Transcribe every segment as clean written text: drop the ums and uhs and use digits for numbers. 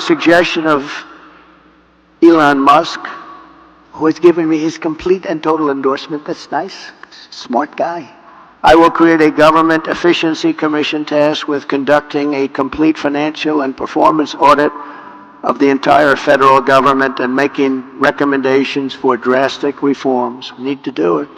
the suggestion of Elon Musk, who has given me his complete and total endorsement. That's nice. Smart guy. I will create a government efficiency commission tasked with conducting a complete financial and performance audit of the entire federal government and making recommendations for drastic reforms. We need to do it.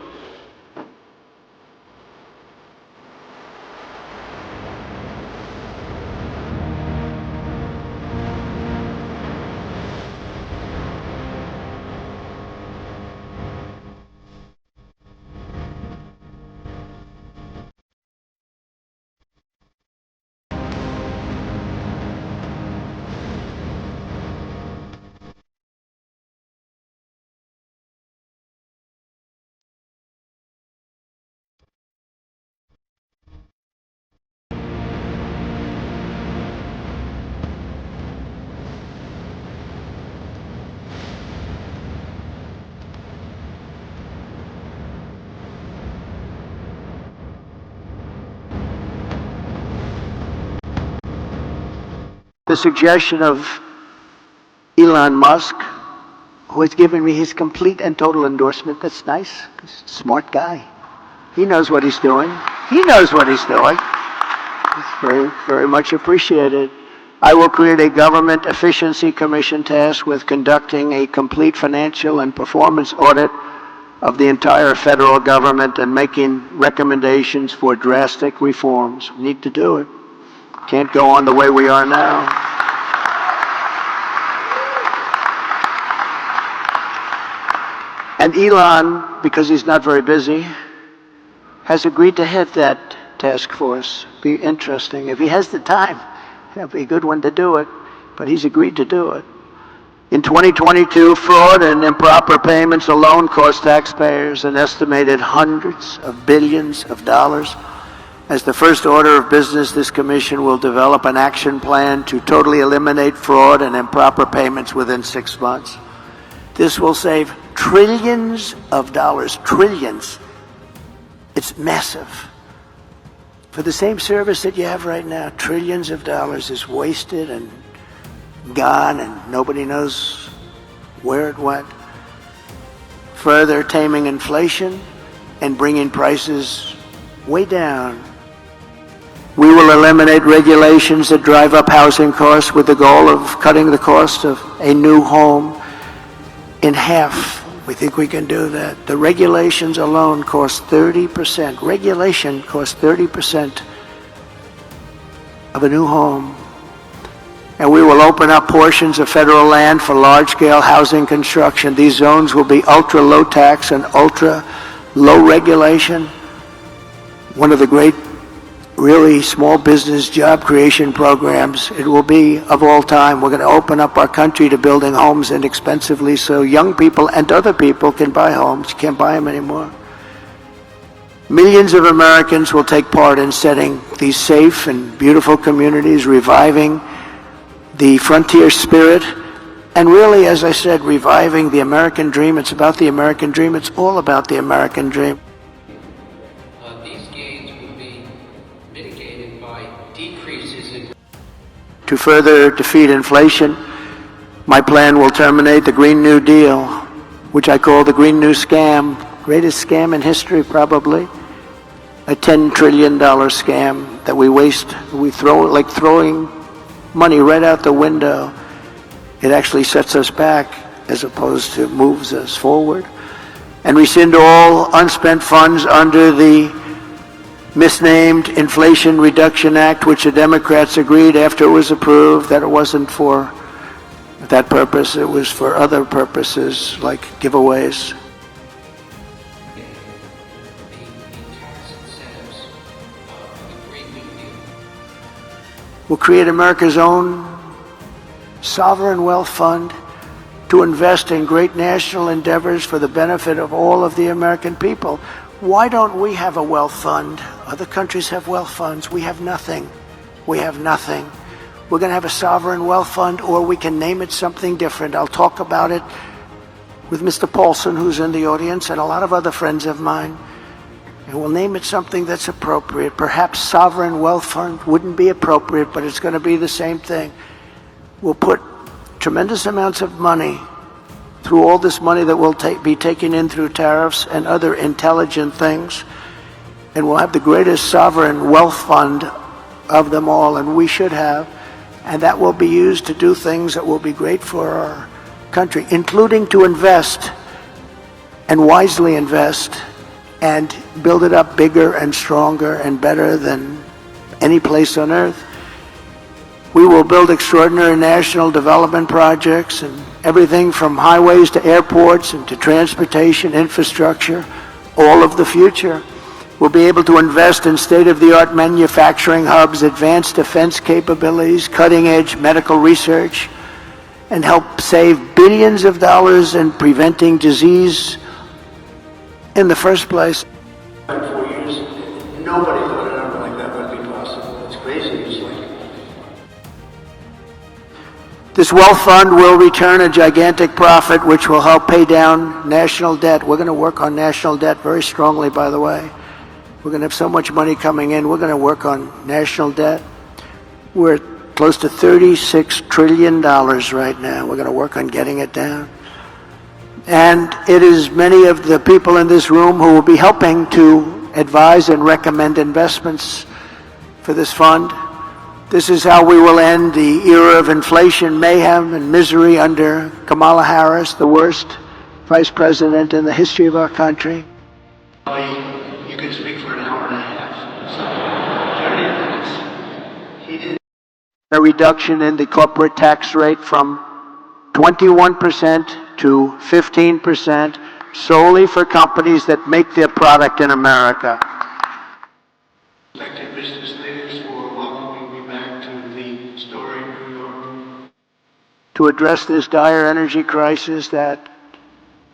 The suggestion of Elon Musk, who has given me his complete and total endorsement. That's nice. Smart guy. He knows what he's doing. He knows what he's doing. It's very, very much appreciated. I will create a government efficiency commission tasked with conducting a complete financial and performance audit of the entire federal government and making recommendations for drastic reforms. We need to do it. Can't go on the way we are now. And Elon, because he's not very busy, has agreed to head that task force. Be interesting. If he has the time, that'd be a good one to do it. But he's agreed to do it. In 2022, fraud and improper payments alone cost taxpayers an estimated hundreds of billions of dollars. As the first order of business, this commission will develop an action plan to totally eliminate fraud and improper payments within 6 months. This will save trillions of dollars, trillions. It's massive. For the same service that you have right now, trillions of dollars is wasted and gone and nobody knows where it went. Further taming inflation and bringing prices way down. We will eliminate regulations that drive up housing costs with the goal of cutting the cost of a new home in half. We think we can do that. The regulations alone cost 30%. Regulation costs 30% of a new home. And we will open up portions of federal land for large-scale housing construction. These zones will be ultra-low tax and ultra-low regulation. One of the great really small business job creation programs it will be of all time. We're going to open up our country to building homes inexpensively so young people and other people can buy homes. You can't buy them anymore. Millions of Americans will take part in setting these safe and beautiful communities, reviving the frontier spirit, and really, as I said, reviving the American dream. It's about the American dream. It's all about the American dream. To further defeat inflation, my plan will terminate the Green New Deal, which I call the Green New Scam. Greatest scam in history, probably. A $10 trillion scam that we waste. We throw like throwing money right out the window. It actually sets us back as opposed to moves us forward. And rescind all unspent funds under the misnamed Inflation Reduction Act, which the Democrats agreed after it was approved that it wasn't for that purpose, it was for other purposes like giveaways. We'll create America's own sovereign wealth fund to invest in great national endeavors for the benefit of all of the American people. Why don't we have a wealth fund? Other countries have wealth funds. We have nothing. We have nothing. We're going to have a sovereign wealth fund, or we can name it something different. I'll talk about it with Mr. Paulson, who's in the audience, and a lot of other friends of mine. And we'll name it something that's appropriate. Perhaps sovereign wealth fund wouldn't be appropriate, but it's going to be the same thing. We'll put tremendous amounts of money through all this money that will be taken in through tariffs and other intelligent things, and we'll have the greatest sovereign wealth fund of them all, and we should have, and that will be used to do things that will be great for our country, including to invest and wisely invest and build it up bigger and stronger and better than any place on earth. We will build extraordinary national development projects and everything from highways to airports and to transportation infrastructure, all of the future. We'll be able to invest in state-of-the-art manufacturing hubs, advanced defense capabilities, cutting-edge medical research, and help save billions of dollars in preventing disease in the first place. 4 years, nobody thought a number like that would be possible. It's crazy. It's like this wealth fund will return a gigantic profit, which will help pay down national debt. We're going to work on national debt very strongly, by the way. We're going to have so much money coming in. We're going to work on national debt. We're at close to $36 trillion right now. We're going to work on getting it down. And it is many of the people in this room who will be helping to advise and recommend investments for this fund. This is how we will end the era of inflation, mayhem, and misery under Kamala Harris, the worst vice president in the history of our country. You can speak for an hour and a half, so 30 minutes. He did a reduction in the corporate tax rate from 21% to 15%, solely for companies that make their product in America. Respected business leaders for welcoming me back to the story New York. To address this dire energy crisis that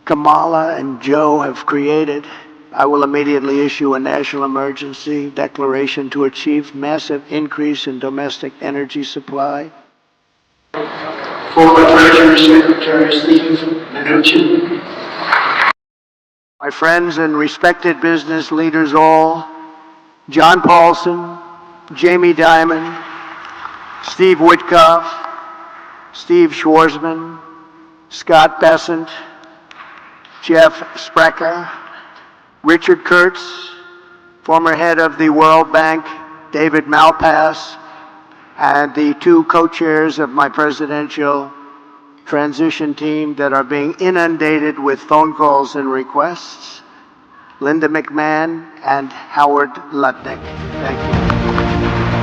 Kamala and Joe have created, I will immediately issue a national emergency declaration to achieve massive increase in domestic energy supply. Former Treasury Secretary Steve Mnuchin. My friends and respected business leaders all, John Paulson, Jamie Dimon, Steve Witkoff, Steve Schwarzman, Scott Bessent, Jeff Sprecher, Richard Kurtz, former head of the World Bank, David Malpass, and the two co-chairs of my presidential transition team that are being inundated with phone calls and requests, Linda McMahon and Howard Lutnick. Thank you.